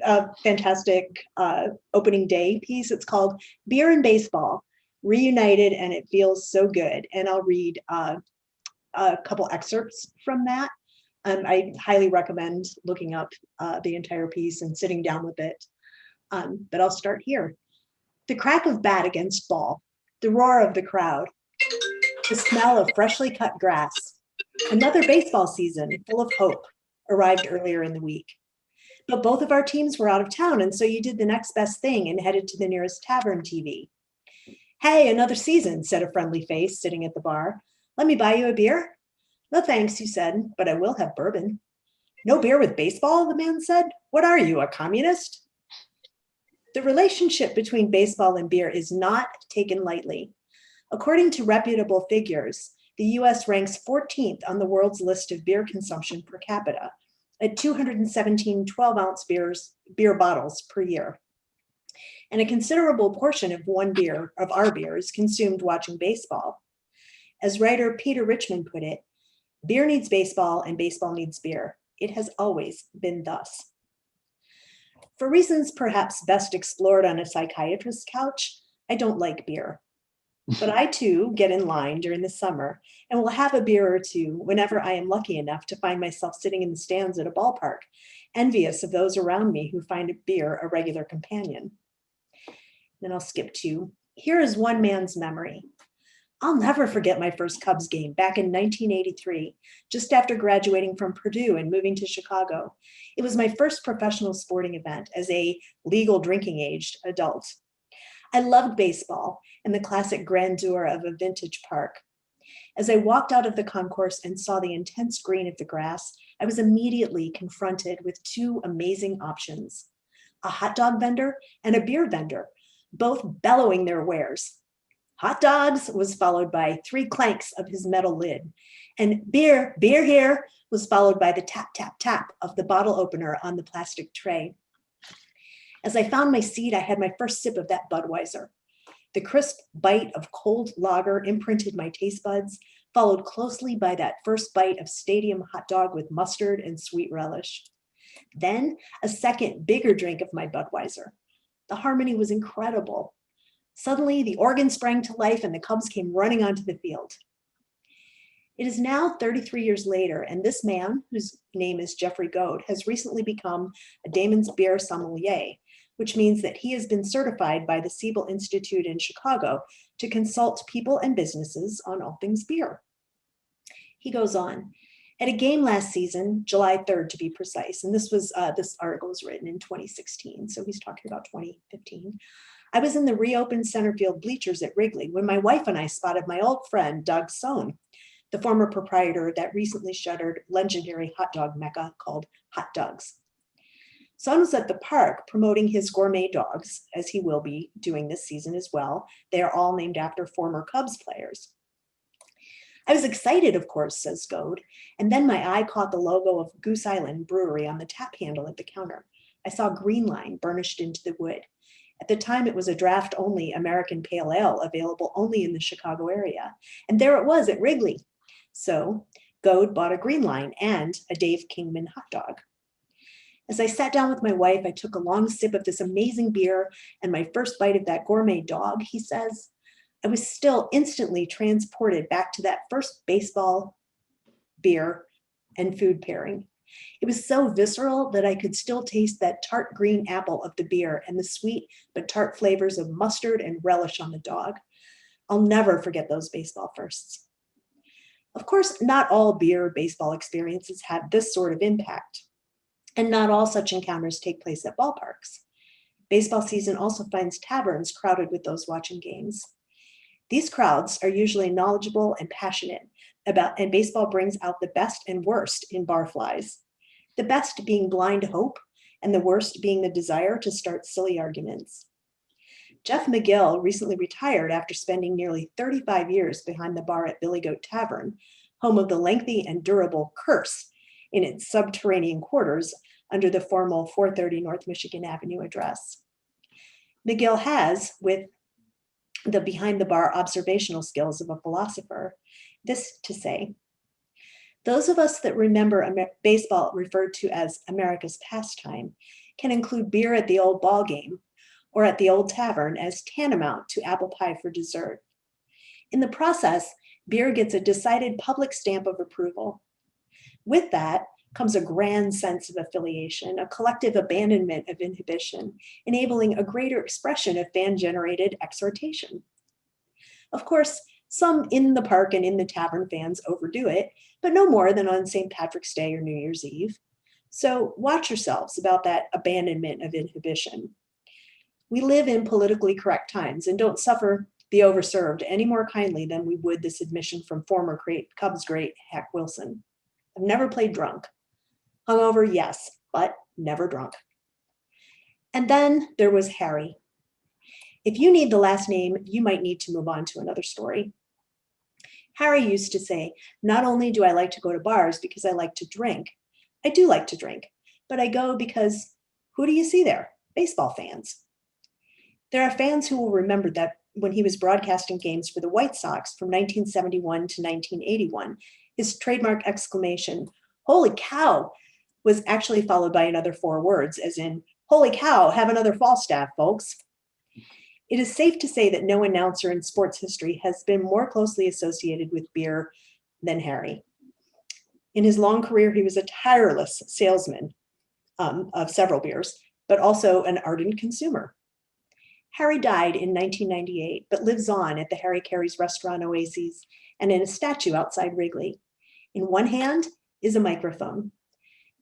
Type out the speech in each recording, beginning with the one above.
a fantastic opening day piece. It's called Beer and Baseball, Reunited, and it feels so good. And I'll read a couple excerpts from that. I highly recommend looking up the entire piece and sitting down with it. But I'll start here. The crack of bat against ball, the roar of the crowd, the smell of freshly cut grass. Another baseball season full of hope arrived earlier in the week. But both of our teams were out of town, and so you did the next best thing and headed to the nearest tavern TV. Hey, another season, said a friendly face sitting at the bar. Let me buy you a beer? No thanks, you said, but I will have bourbon. No beer with baseball, the man said. What are you, a communist? The relationship between baseball and beer is not taken lightly. According to reputable figures, the US ranks 14th on the world's list of beer consumption per capita at 217 12-ounce beer bottles per year. And a considerable portion of our beer is consumed watching baseball. As writer Peter Richmond put it, beer needs baseball and baseball needs beer. It has always been thus. For reasons perhaps best explored on a psychiatrist's couch, I don't like beer. But I too get in line during the summer and will have a beer or two whenever I am lucky enough to find myself sitting in the stands at a ballpark, envious of those around me who find beer a regular companion. Then I'll skip to, here is one man's memory. I'll never forget my first Cubs game back in 1983, just after graduating from Purdue and moving to Chicago. It was my first professional sporting event as a legal drinking aged adult. I loved baseball and the classic grandeur of a vintage park. As I walked out of the concourse and saw the intense green of the grass, I was immediately confronted with two amazing options: a hot dog vendor and a beer vendor, both bellowing their wares. Hot dogs was followed by 3 clanks of his metal lid, and beer here was followed by the tap, tap, tap of the bottle opener on the plastic tray. As I found my seat, I had my first sip of that Budweiser. The crisp bite of cold lager imprinted my taste buds, followed closely by that first bite of stadium hot dog with mustard and sweet relish. Then a second, bigger drink of my Budweiser. The harmony was incredible. Suddenly, the organ sprang to life and the Cubs came running onto the field. It is now 33 years later, and this man, whose name is Jeffrey Goad, has recently become a Damon's Beer sommelier, which means that he has been certified by the Siebel Institute in Chicago to consult people and businesses on all things beer. He goes on, at a game last season, July 3rd to be precise, and this article was written in 2016, so he's talking about 2015. I was in the reopened center field bleachers at Wrigley when my wife and I spotted my old friend, Doug Sohn, the former proprietor of that recently shuttered legendary hot dog mecca called Hot Doug's. Sohn was at the park promoting his gourmet dogs, as he will be doing this season as well. They are all named after former Cubs players. I was excited, of course, says Goad, and then my eye caught the logo of Goose Island Brewery on the tap handle at the counter. I saw Green Line burnished into the wood. At the time, it was a draft-only American Pale Ale available only in the Chicago area. And there it was at Wrigley. So Goad bought a Green Line and a Dave Kingman hot dog. As I sat down with my wife, I took a long sip of this amazing beer and my first bite of that gourmet dog, he says. I was still instantly transported back to that first baseball, beer, and food pairing. It was so visceral that I could still taste that tart green apple of the beer and the sweet but tart flavors of mustard and relish on the dog. I'll never forget those baseball firsts. Of course, not all beer baseball experiences have this sort of impact, and not all such encounters take place at ballparks. Baseball season also finds taverns crowded with those watching games. These crowds are usually knowledgeable and passionate and baseball brings out the best and worst in barflies. The best being blind hope, and the worst being the desire to start silly arguments. Jeff McGill recently retired after spending nearly 35 years behind the bar at Billy Goat Tavern, home of the lengthy and durable Curse, in its subterranean quarters under the formal 430 North Michigan Avenue address. McGill has, with the behind-the-bar observational skills of a philosopher, this to say: those of us that remember baseball referred to as America's pastime can include beer at the old ball game or at the old tavern as tantamount to apple pie for dessert. In the process, beer gets a decided public stamp of approval. With that comes a grand sense of affiliation, a collective abandonment of inhibition, enabling a greater expression of fan-generated exhortation. Of course, some in the park and in the tavern fans overdo it, but no more than on St. Patrick's Day or New Year's Eve. So watch yourselves about that abandonment of inhibition. We live in politically correct times and don't suffer the overserved any more kindly than we would this admission from former Cubs great Hack Wilson. I've never played drunk. Hungover, yes, but never drunk. And then there was Harry. If you need the last name, you might need to move on to another story. Harry used to say, not only do I like to go to bars because I like to drink, I do like to drink, but I go because who do you see there? Baseball fans. There are fans who will remember that when he was broadcasting games for the White Sox from 1971 to 1981, his trademark exclamation, "Holy cow," was actually followed by another 4 words, as in, "Holy cow, have another Falstaff, folks." It is safe to say that no announcer in sports history has been more closely associated with beer than Harry. In his long career, he was a tireless salesman of several beers, but also an ardent consumer. Harry died in 1998, but lives on at the Harry Carey's restaurant Oases and in a statue outside Wrigley. In one hand is a microphone.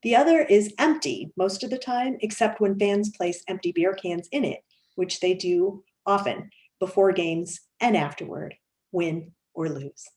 The other is empty most of the time, except when fans place empty beer cans in it, which they do often before games and afterward, win or lose.